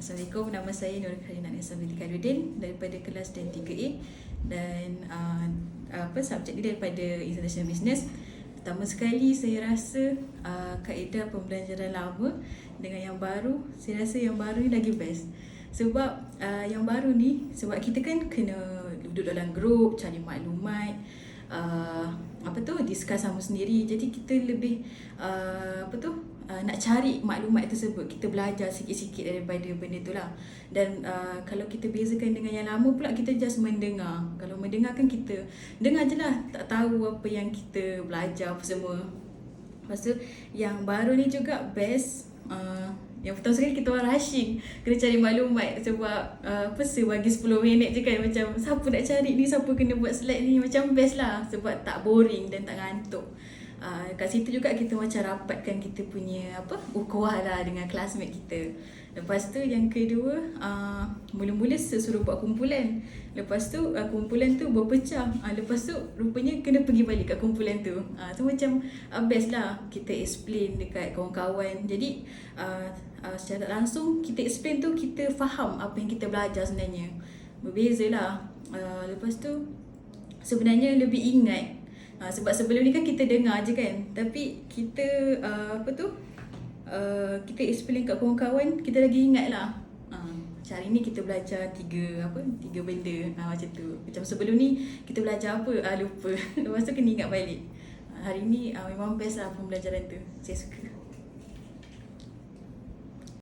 Assalamualaikum, nama saya Nur Karina Nisa binti Khairuddin daripada kelas 3A dan subjek dia daripada International Business. Pertama sekali saya rasa kaedah pembelajaran lama dengan yang baru, saya rasa yang baru ni lagi best. Sebab yang baru ni, sebab kita kan kena duduk dalam grup, cari maklumat, discuss sama sendiri. Jadi kita lebih nak cari maklumat tersebut, kita belajar sikit-sikit daripada benda tu lah. Dan kalau kita bezakan dengan yang lama pula, kita just mendengar. Kalau mendengar kan kita dengar je lah, tak tahu apa yang kita belajar apa semua. Lepas tu yang baru ni juga best. Yang pertama sekali kita orang rushing, kena cari maklumat sebab bagi 10 minit je kan, macam siapa nak cari ni, siapa kena buat slide ni, macam best lah sebab tak boring dan tak ngantuk. Kat situ juga kita macam rapatkan kita punya ukhuwah lah dengan classmate kita. Lepas tu yang kedua, mula-mula suruh buat kumpulan. Lepas tu kumpulan tu berpecah. Lepas tu rupanya kena pergi balik kat kumpulan tu. Tu macam best lah kita explain dekat kawan-kawan. Jadi secara tak langsung kita explain tu, kita faham apa yang kita belajar sebenarnya. Berbeza lah. Lepas tu sebenarnya lebih ingat. Sebab sebelum ni kan kita dengar je kan, tapi kita kita explain kat kawan-kawan, kita lagi ingat lah. Hari ni kita belajar tiga benda, macam tu. Macam sebelum ni kita belajar apa, lupa. Lepas tu kena ingat balik. Hari ni memang best lah pembelajaran tu, saya suka.